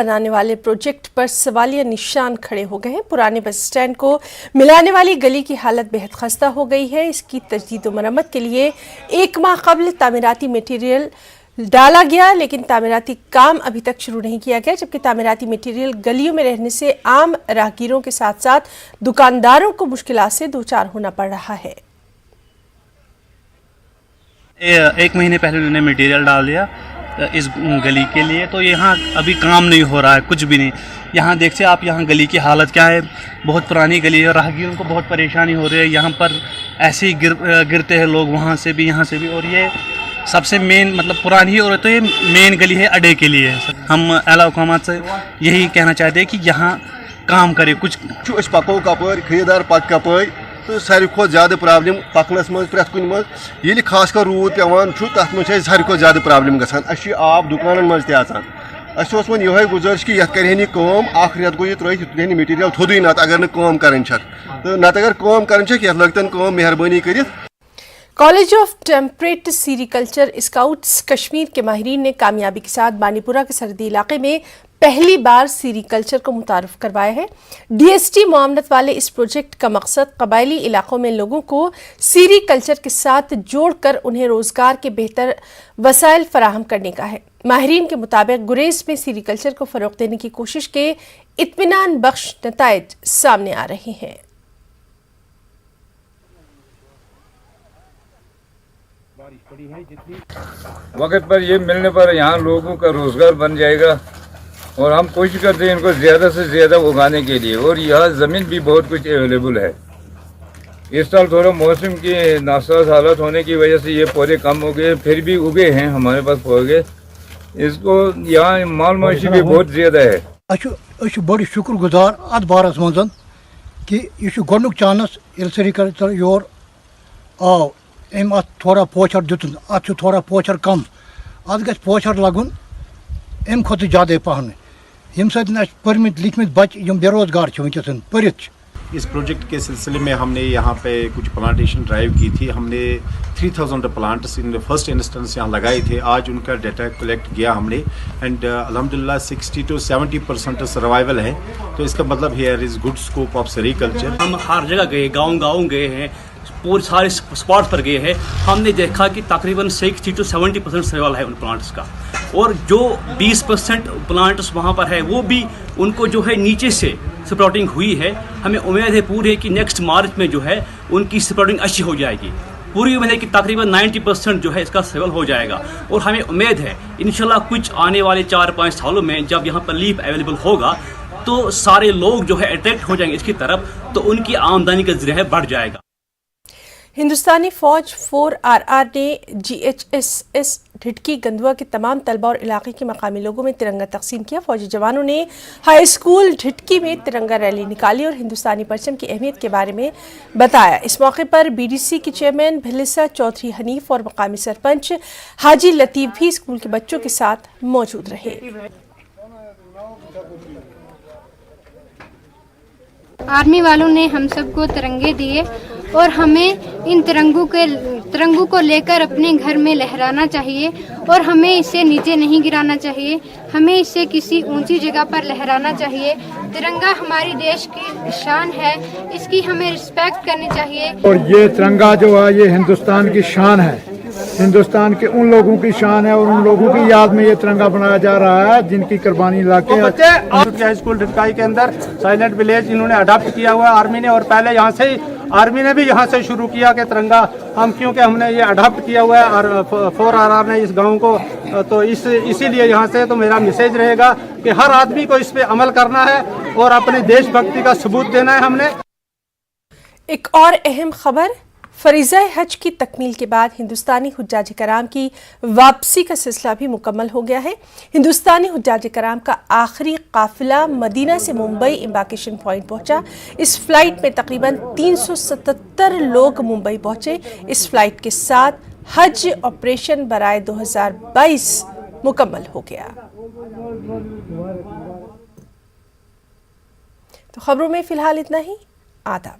बनाने वाले प्रोजेक्ट पर सवालिया निशान खड़े हो गए हैं। पुराने बस स्टैंड को मिलाने वाली गली की हालत बेहद खस्ता हो गई है। इसकी तजदीद व मरम्मत के लिए 1 माह कबल तामीराती मटीरियल डाला गया, लेकिन तामीराती काम अभी तक शुरू नहीं किया गया, जबकि तामीराती मटीरियल गलियों में रहने से आम राहगीरों के साथ साथ दुकानदारों को मुश्किलात से दो चार होना पड़ रहा है। 1 महीने पहले उन्होंने मटेरियल डाल दिया इस गली के लिए, तो यहाँ अभी काम नहीं हो रहा है, कुछ भी नहीं। यहाँ देखते आप, यहाँ गली की हालत क्या है, बहुत पुरानी गली है, राहगीरों को बहुत परेशानी हो रही है। यहाँ पर ऐसे ही गिरते हैं लोग, वहाँ से भी यहाँ से भी। और ये सबसे मेन मतलब पुरानी और तो ये मेन गली है अड्डे के लिए। हम आला हुकूमत से यही कहना चाहते हैं कि यहाँ काम करे कुछ। पको कपर खरीदार पक कपर तो सारे खो ज़्यादा प्रॉब्लम पकनस मज प्रेथ कुन मज ये खास कर रूद पेवान तथ मज सारे खो ज़्यादा प्रॉब्लम गसान। आब दुकान मज तस वो ये गुजारिश कि यह करे कम अख रेत गो ये त्रे मटीरियल थोद नत अगर कम कर तो नत अगर कम कर ये लगतन कम मेहरबानी कर। College of temperate sericulture scouts Kashmir के माहिरीन ने कामयाबी के साथ बानीपुरा के सरहदी इलाके में पहली बार सीरीकल्चर को मुतारफ करवाया है। डीएसटी मुआवनत वाले इस प्रोजेक्ट का मकसद कबायली इलाकों में लोगों को सीरीकल्चर के साथ जोड़कर उन्हें रोजगार के बेहतर वसाइल फराहम करने का है। माहिरीन के मुताबिक गुरेज में सीरीकल्चर को फरोग देने की कोशिश के इत्मीनान बख्श नताइज सामने आ रहे हैं। वक्त पर ये मिलने पर यहाँ लोगों का रोजगार बन जाएगा और हम कोशिश करते हैं इनको ज़्यादा से ज़्यादा उगाने के लिए। और यहाँ ज़मीन भी बहुत कुछ अवेलेबल है। इस साल थोड़ा मौसम की नासाज हालत होने की वजह से ये पौधे कम हो गए, फिर भी उगे हैं हमारे पास पौधे। इसको यहाँ माल मवेशी भी बहुत ज़्यादा है। बड़ी शुक्रगुजार अत बारस मज कि यह गोनुक चांस सेरीकल्चर योर आव अम अत थोड़ा पोचर दुन अत थोड़ा पोचर कम अत ग पोचर लगुन अम खुद ज्यादा पहन यम पर्मित लिखमित बच्चे यम बेरोजगार वनकस पढ़। इस प्रोजेक्ट के सिलसिले में हमने यहाँ पे कुछ प्लांटेशन ड्राइव की थी। हमने 3000 प्लांट्स इन फर्स्ट इंस्टेंस यहाँ लगाए थे। आज उनका डाटा कलेक्ट किया हमने एंड अल्हम्दुलिल्लाह 60 to 70% सर्वाइवल है। तो इसका मतलब here is good scope of sericulture. हम हर जगह गए, गाँव गए हैं, पूरे सारे स्पॉट पर गए हैं। हमने देखा कि तकरीबन 60 to 70% सर्वाइवल है उन प्लांट्स का, और जो 20% प्लांट्स वहाँ पर है वो भी उनको जो है नीचे से स्प्राउटिंग हुई है। हमें उम्मीद है पूरी कि नेक्स्ट मार्च में जो है उनकी स्प्राउटिंग अच्छी हो जाएगी। पूरी उम्मीद है कि तकरीबन 90% जो है इसका सर्वाइवल हो जाएगा। और हमें उम्मीद है इंशाल्लाह कुछ आने वाले 4-5 सालों में जब यहाँ पर लीफ अवेलेबल होगा तो सारे लोग जो है अट्रैक्ट हो जाएंगे इसकी तरफ, तो उनकी आमदनी का ज़रिया बढ़ जाएगा। हिंदुस्तानी फौज 4RR ने GHSS ढिटकी गंदुआ के तमाम तलबा और इलाके के मकामी लोगों में तिरंगा तकसीम किया। फौजी जवानों ने हाई स्कूल ढिटकी में तिरंगा रैली निकाली और हिंदुस्तानी परचम की अहमियत के बारे में बताया। इस मौके पर BDC के चेयरमैन भिलिसा चौधरी हनीफ और मकामी सरपंच हाजी लतीफ़ भी स्कूल के बच्चों के साथ मौजूद रहे। आर्मी वालों ने हम सबको तिरंगे दिए और हमें इन तिरंगों को लेकर अपने घर में लहराना चाहिए और हमें इसे नीचे नहीं गिराना चाहिए। हमें इसे किसी ऊंची जगह पर लहराना चाहिए। तिरंगा हमारी देश की शान है, इसकी हमें रिस्पेक्ट करनी चाहिए। और ये तिरंगा जो है ये हिंदुस्तान की शान है, हिंदुस्तान के उन लोगों की शान है और उन लोगों की याद में ये तिरंगा बनाया जा रहा है जिनकी कुर्बानी लाके हाई स्कूल ढिटकाई के अंदर साइलेंट विलेज इन्होंने अडॉप्ट किया हुआ है आर्मी ने। और पहले यहाँ से आर्मी ने भी यहाँ से शुरू किया कि तिरंगा हम, क्योंकि हमने ये अडॉप्ट किया हुआ है और 4RR ने इस गांव को, तो इसीलिए यहाँ से तो मेरा मैसेज रहेगा कि हर आदमी को इस पे अमल करना है और अपनी देशभक्ति का सबूत देना है। हमने एक और अहम खबर, फरीज़ा हज की तकमील के बाद हिंदुस्तानी हुज्जाज कराम की वापसी का सिलसिला भी मुकम्मल हो गया है। हिंदुस्तानी हुज्जाज कराम का आखिरी काफिला मदीना से मुंबई एम्बार्केशन पॉइंट पहुंचा। इस फ्लाइट में तकरीबन 377 लोग मुंबई पहुंचे। इस फ्लाइट के साथ हज ऑपरेशन बराए 2022 मुकम्मल हो गया। तो खबरों में फिलहाल इतना ही। आदाब।